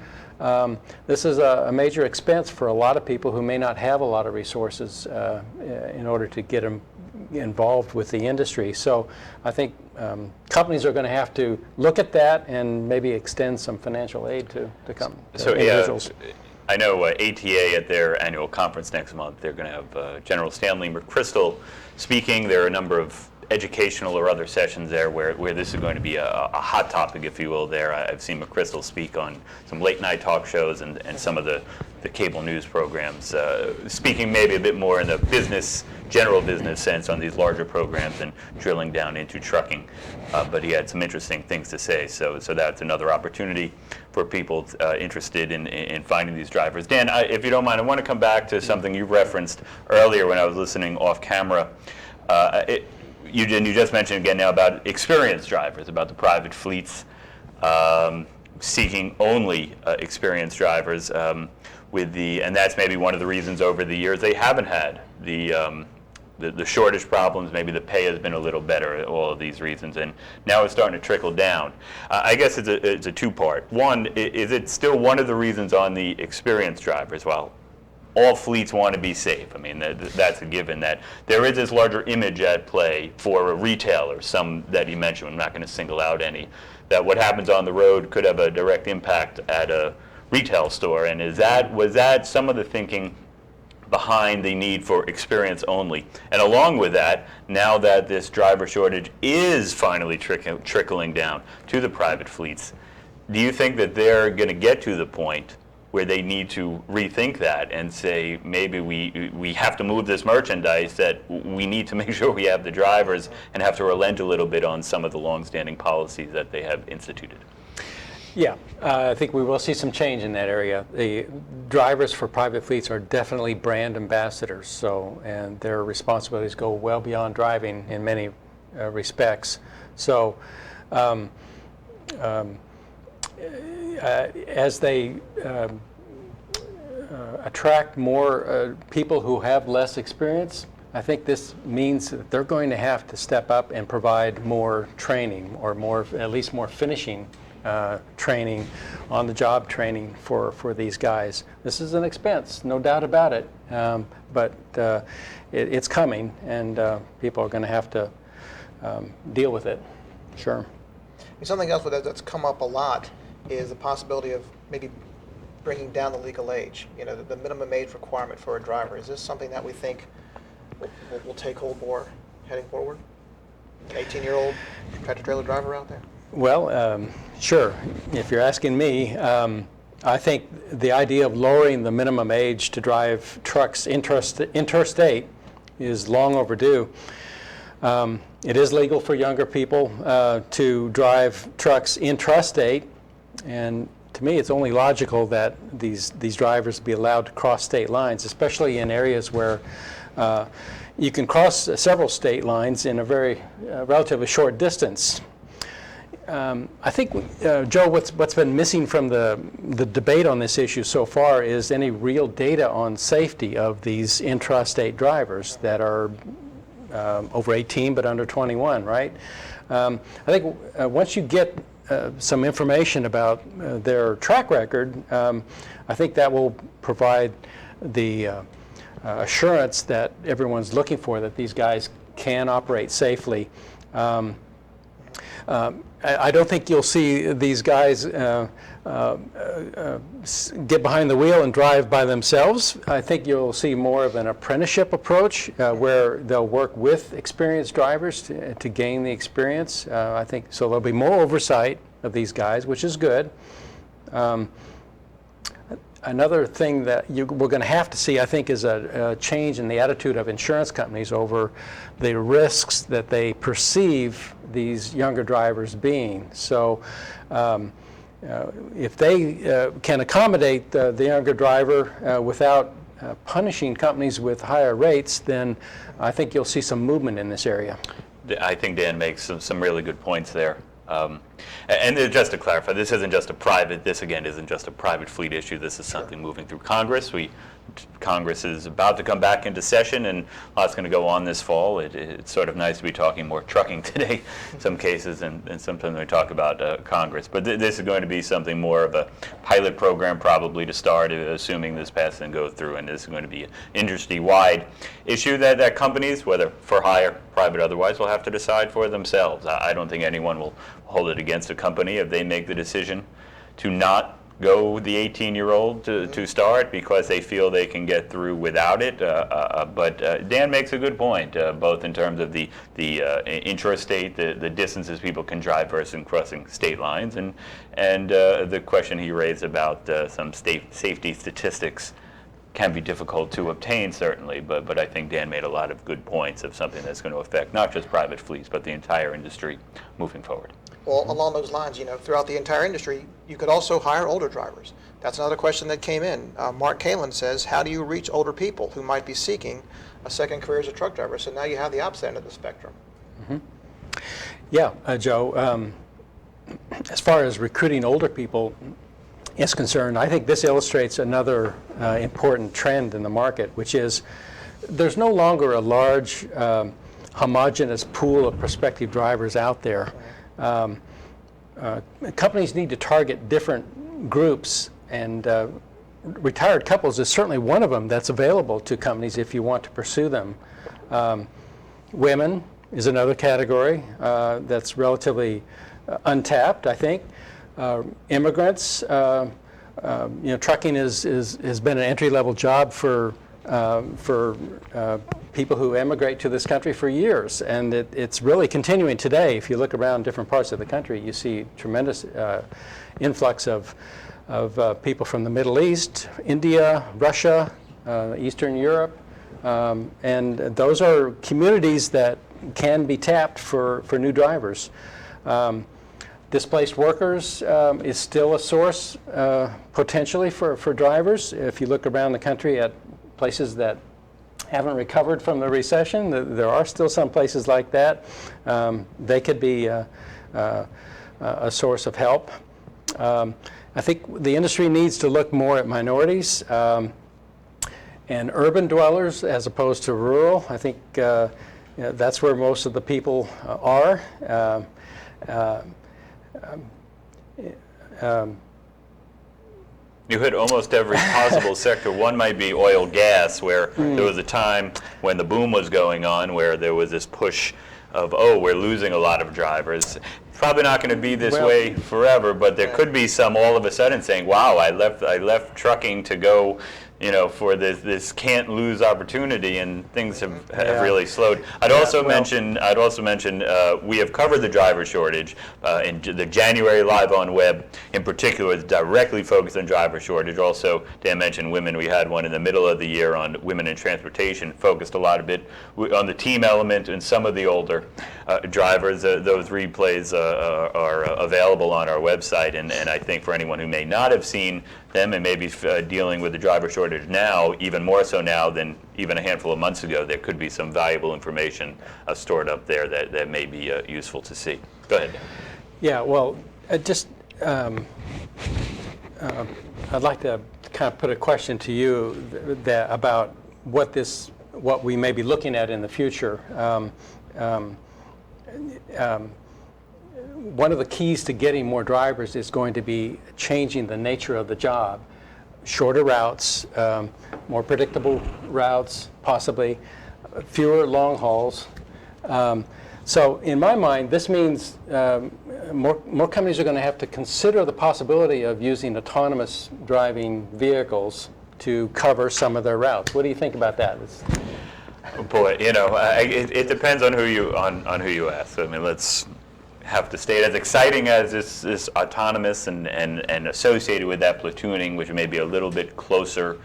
This is a major expense for a lot of people who may not have a lot of resources in order to get them involved with the industry. So I think companies are going to have to look at that and maybe extend some financial aid to individuals. I know ATA at their annual conference next month, they're going to have General Stanley McChrystal speaking. There are a number of educational or other sessions there where this is going to be a hot topic, if you will, there. I've seen McChrystal speak on some late night talk shows and some of the cable news programs, speaking maybe a bit more in the general business sense on these larger programs and drilling down into trucking. But he had some interesting things to say, so that's another opportunity for people interested in finding these drivers. Dan, if you don't mind, I want to come back to something you referenced earlier when I was listening off camera. You just mentioned again now about experienced drivers, about the private fleets seeking only experienced drivers, and that's maybe one of the reasons over the years they haven't had the shortage problems. Maybe the pay has been a little better, all of these reasons, and now it's starting to trickle down. I guess it's a two-part. One, is it still one of the reasons on the experienced drivers? Well, all fleets want to be safe. I mean, that's a given, that there is this larger image at play for a retailer, some that you mentioned, I'm not going to single out any, that what happens on the road could have a direct impact at a retail store. And was that some of the thinking behind the need for experience only? And along with that, now that this driver shortage is finally trickling down to the private fleets, do you think that they're going to get to the point where they need to rethink that and say, maybe we have to move this merchandise, that we need to make sure we have the drivers, and have to relent a little bit on some of the longstanding policies that they have instituted? Yeah, I think we will see some change in that area. The drivers for private fleets are definitely brand ambassadors, and their responsibilities go well beyond driving in many respects. So as they attract more people who have less experience, I think this means that they're going to have to step up and provide more training, or at least more finishing training, on-the-job training for these guys. This is an expense, no doubt about it, but it's coming, and people are going to have to deal with it. Sure. Something else that's come up a lot is the possibility of maybe bringing down the legal age, the minimum age requirement for a driver. Is this something that we think will take hold more heading forward? An 18-year-old tractor-trailer driver out there? Well, sure. If you're asking me, I think the idea of lowering the minimum age to drive trucks interstate is long overdue. It is legal for younger people to drive trucks intrastate, and to me it's only logical that these drivers be allowed to cross state lines, especially in areas where you can cross several state lines in a very relatively short distance. I think, Joe, what's been missing from the debate on this issue so far is any real data on safety of these intrastate drivers that are over 18 but under 21, right? I think once you get some information about their track record, I think that will provide the assurance that everyone's looking for, that these guys can operate safely. I don't think you'll see these guys get behind the wheel and drive by themselves. I think you'll see more of an apprenticeship approach where they'll work with experienced drivers to gain the experience. I think so. There'll be more oversight of these guys, which is good. Another thing that we're going to have to see, I think, is a change in the attitude of insurance companies over the risks that they perceive these younger drivers being. So if they can accommodate the younger driver without punishing companies with higher rates, then I think you'll see some movement in this area. I think Dan makes some really good points there. And just to clarify, this isn't just this again isn't just a private fleet issue. This is something moving through Congress. Congress is about to come back into session, and a lot's going to go on this fall. It's sort of nice to be talking more trucking today in some cases, and sometimes we talk about Congress. But this is going to be something more of a pilot program probably to start, assuming this passes and goes through, and this is going to be an industry-wide issue that companies, whether for hire, private, otherwise, will have to decide for themselves. I don't think anyone will hold it against a company if they make the decision to not go the 18-year-old to start because they feel they can get through without it. But Dan makes a good point, both in terms of the intrastate, the distances people can drive versus crossing state lines, and the question he raised about some safety statistics can be difficult to obtain, certainly, but I think Dan made a lot of good points of something that's going to affect not just private fleets, but the entire industry moving forward. Well, along those lines, throughout the entire industry, you could also hire older drivers. That's another question that came in. Mark Kalin says, how do you reach older people who might be seeking a second career as a truck driver? So now you have the opposite end of the spectrum. Mm-hmm. Yeah, Joe, as far as recruiting older people is concerned, I think this illustrates another important trend in the market, which is there's no longer a large homogeneous pool of prospective drivers out there. Companies need to target different groups, and retired couples is certainly one of them that's available to companies if you want to pursue them. Women is another category that's relatively untapped, I think. Immigrants, trucking has been an entry-level job for people who emigrate to this country for years, and it's really continuing today. If you look around different parts of the country, you see tremendous influx of people from the Middle East, India, Russia, Eastern Europe, and those are communities that can be tapped for new drivers. Displaced workers is still a source potentially for drivers. If you look around the country at places that haven't recovered from the recession, there are still some places like that. They could be a source of help. I think the industry needs to look more at minorities and urban dwellers as opposed to rural. I think that's where most of the people are. You hit almost every possible sector. One might be oil gas, where there was a time when the boom was going on where there was this push of, oh, we're losing a lot of drivers. Probably not going to be this way forever, but there could be some all of a sudden saying, wow, I left trucking to go, for this can't lose opportunity, and things have really slowed. I'd also mention we have covered the driver shortage in the January LiveOnWeb in particular is directly focused on driver shortage. Also, Dan mentioned women. We had one in the middle of the year on women in transportation, focused a lot of it on the team element and some of the older drivers. Those replays are available on our website, and I think for anyone who may not have seen them and maybe dealing with the driver shortage now, even more so now than even a handful of months ago, there could be some valuable information stored up there that may be useful to see. Go ahead. Yeah, well, I'd like to kind of put a question to you about what we may be looking at in the future. One of the keys to getting more drivers is going to be changing the nature of the job. Shorter routes, more predictable routes, possibly, fewer long hauls. So in my mind, this means more companies are going to have to consider the possibility of using autonomous driving vehicles to cover some of their routes. What do you think about that? Boy, it depends on who you ask. I mean, let's have to state, as exciting as this autonomous and associated with that platooning, which may be a little bit closer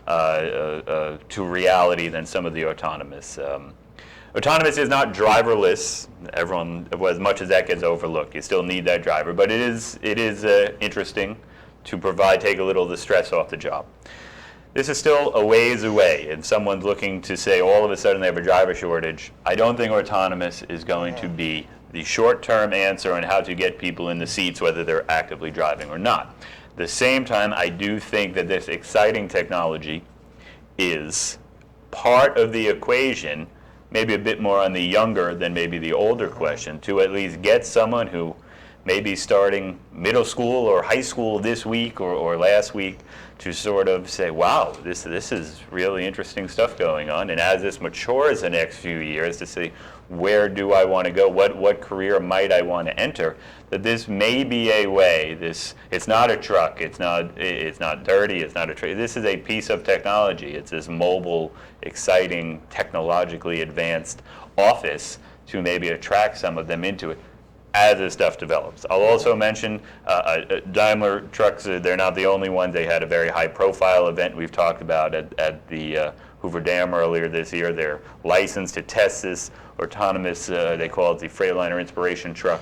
to reality than some of the autonomous. Autonomous is not driverless. Everyone, as much as that gets overlooked, you still need that driver. But it is interesting to take a little of the stress off the job. This is still a ways away. If someone's looking to say all of a sudden they have a driver shortage, I don't think autonomous is going to be the short-term answer on how to get people in the seats, whether they're actively driving or not. At the same time, I do think that this exciting technology is part of the equation, maybe a bit more on the younger than maybe the older question, to at least get someone who may be starting middle school or high school this week or last week to sort of say, wow, this is really interesting stuff going on. And as this matures the next few years, to see where do I want to go, what career might I want to enter, that this may be a way. It's not a truck, it's not dirty, it's not a trade. This is a piece of technology. It's this mobile, exciting, technologically advanced office to maybe attract some of them into it as this stuff develops. I'll also mention Daimler trucks, they're not the only ones. They had a very high profile event we've talked about at the Hoover Dam earlier this year. They're licensed to test this autonomous, they call it the Freightliner Inspiration Truck,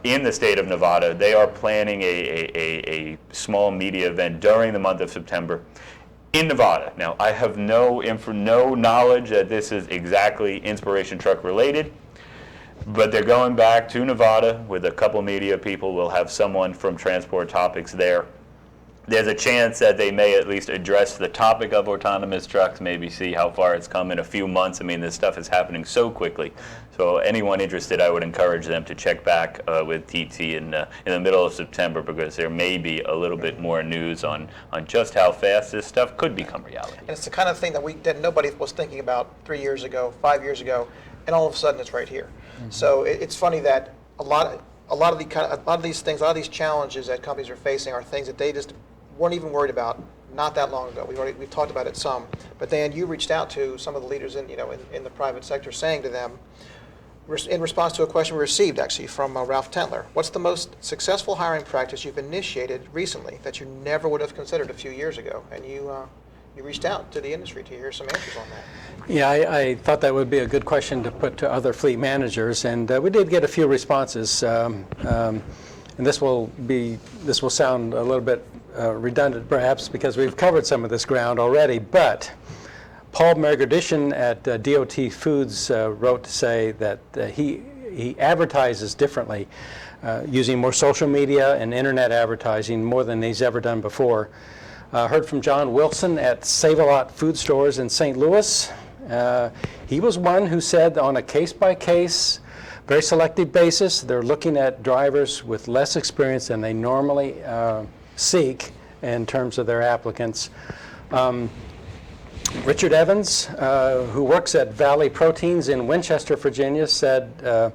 in the state of Nevada. They are planning a small media event during the month of September in Nevada. Now, I have no knowledge that this is exactly Inspiration Truck related, but they're going back to Nevada with a couple media people. We'll have someone from Transport Topics there. There's a chance that they may at least address the topic of autonomous trucks, maybe see how far it's come in a few months. I mean, this stuff is happening so quickly. So anyone interested, I would encourage them to check back with TT in the middle of September, because there may be a little bit more news on just how fast this stuff could become reality. And it's the kind of thing that nobody was thinking about 3 years ago, 5 years ago, and all of a sudden it's right here. Mm-hmm. So it's funny that a lot of these things, a lot of these challenges that companies are facing are things that they just weren't even worried about not that long ago. We've talked about it some, but Dan, you reached out to some of the leaders in the private sector, saying to them, in response to a question we received actually from Ralph Tentler, what's the most successful hiring practice you've initiated recently that you never would have considered a few years ago? And you you reached out to the industry to hear some answers on that. Yeah, I thought that would be a good question to put to other fleet managers, and we did get a few responses. And this will sound a little bit redundant, perhaps, because we've covered some of this ground already. But Paul Mergerdishin at DOT Foods wrote to say that he advertises differently, using more social media and internet advertising more than he's ever done before. Heard from John Wilson at Save-A-Lot Food Stores in St. Louis. He was one who said on a case-by-case, very selective basis, they're looking at drivers with less experience than they normally seek in terms of their applicants. Richard Evans, who works at Valley Proteins in Winchester, Virginia, said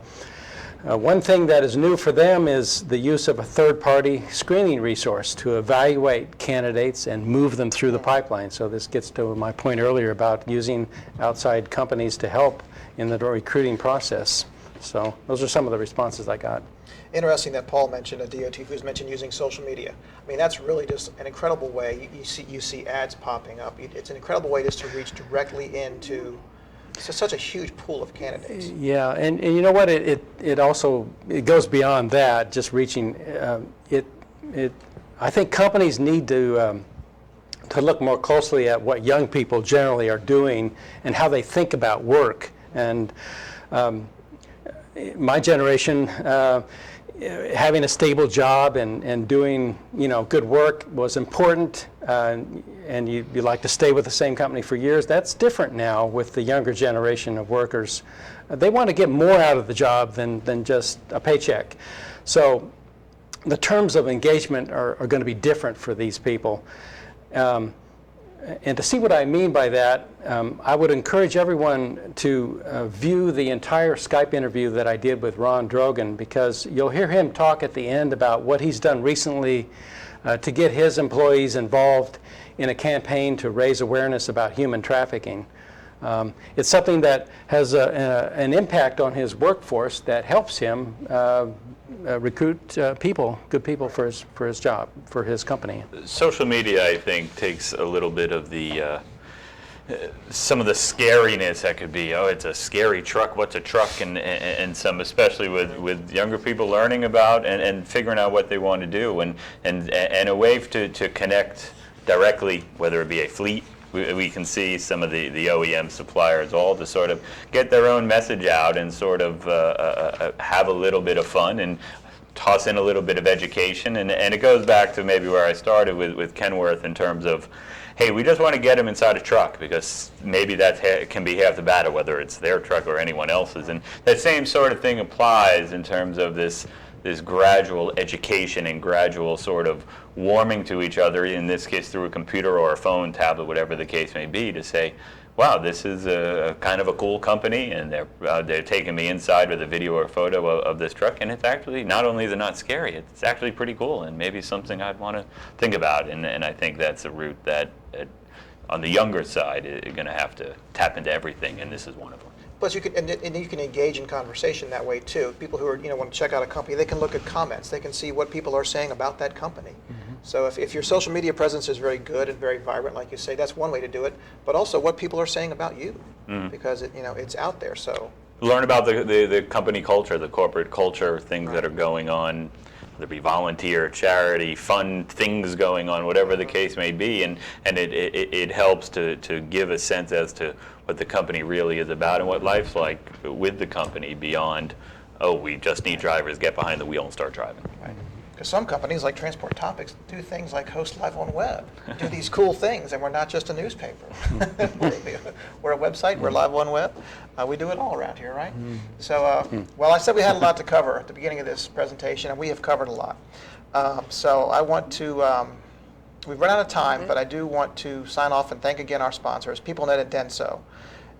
one thing that is new for them is the use of a third-party screening resource to evaluate candidates and move them through the pipeline. So this gets to my point earlier about using outside companies to help in the recruiting process. So those are some of the responses I got. Interesting that Paul mentioned, DOT Foods mentioned using social media. I mean, that's really just an incredible way. You see ads popping up. It's an incredible way just to reach directly into such a huge pool of candidates. Yeah, and you know what? It also goes beyond that. Just reaching I think companies need to look more closely at what young people generally are doing and how they think about work. And my generation, having a stable job and doing good work was important, and you like to stay with the same company for years. That's different now with the younger generation of workers. They want to get more out of the job than just a paycheck. So the terms of engagement are going to be different for these people. And to see what I mean by that, I would encourage everyone to view the entire Skype interview that I did with Ron Drogan, because you'll hear him talk at the end about what he's done recently to get his employees involved in a campaign to raise awareness about human trafficking. It's something that has an impact on his workforce that helps him recruit good people for his job, for his company. Social media, I think, takes a little bit of the some of the scariness that could be. Oh, it's a scary truck. What's a truck? And some, especially with younger people learning about and figuring out what they want to do, and a way to connect directly, whether it be a fleet. We can see some of the OEM suppliers all to sort of get their own message out and sort of have a little bit of fun and toss in a little bit of education. And it goes back to maybe where I started with Kenworth in terms of, hey, we just want to get them inside a truck, because maybe that can be half the battle, whether it's their truck or anyone else's. And that same sort of thing applies in terms of this gradual education and gradual sort of warming to each other, in this case through a computer or a phone, tablet, whatever the case may be, to say, wow, this is a kind of a cool company, and they're taking me inside with a video or photo of this truck, and it's actually, not only is it not scary, it's actually pretty cool, and maybe something I'd want to think about. And I think that's a route that on the younger side, you're going to have to tap into everything, and this is one of them. Plus, you can engage in conversation that way too. People who want to check out a company, they can look at comments. They can see what people are saying about that company. Mm-hmm. So if your social media presence is very good and very vibrant, like you say, that's one way to do it. But also what people are saying about you, because it's out there. So learn about the company culture, the corporate culture, things that are going on. There be volunteer, charity, fun things going on, whatever the case may be, and it helps to give a sense as to what the company really is about and what life's like with the company beyond, oh, we just need drivers, get behind the wheel and start driving. Right. Because some companies like Transport Topics do things like host LiveOnWeb, do these cool things, and we're not just a newspaper. We're a website, we're LiveOnWeb. We do it all around here, right? So, well, I said we had a lot to cover at the beginning of this presentation, and we have covered a lot. So I want to, we've run out of time, but I do want to sign off and thank again our sponsors, PeopleNet and Denso,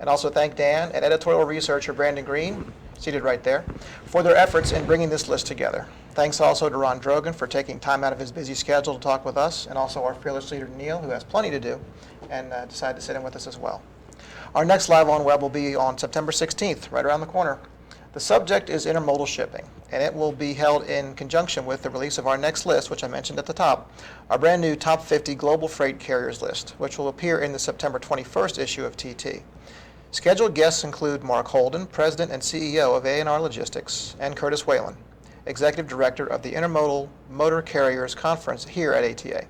and also thank Dan and editorial researcher Brandon Green, seated right there, for their efforts in bringing this list together. Thanks also to Ron Drogan for taking time out of his busy schedule to talk with us, and also our fearless leader Neil, who has plenty to do and decided to sit in with us as well. Our next Live on Web will be on September 16th, right around the corner. The subject is intermodal shipping, and it will be held in conjunction with the release of our next list, which I mentioned at the top, our brand new Top 50 Global Freight Carriers list, which will appear in the September 21st issue of TT. Scheduled guests include Mark Holden, President and CEO of A&R Logistics, and Curtis Whalen, Executive Director of the Intermodal Motor Carriers Conference here at ATA.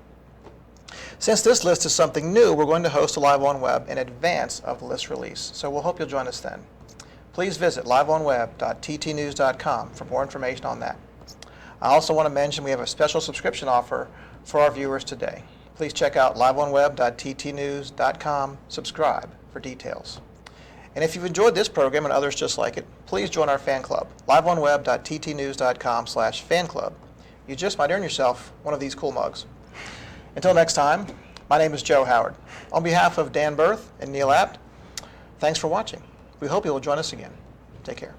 Since this list is something new, we're going to host a LiveOnWeb in advance of the list release, so we'll hope you'll join us then. Please visit liveonweb.ttnews.com for more information on that. I also want to mention we have a special subscription offer for our viewers today. Please check out liveonweb.ttnews.com, subscribe for details. And if you've enjoyed this program and others just like it, please join our fan club, liveonweb.ttnews.com/fan club. You just might earn yourself one of these cool mugs. Until next time, my name is Joe Howard. On behalf of Dan Bearth and Neil Abt, thanks for watching. We hope you will join us again. Take care.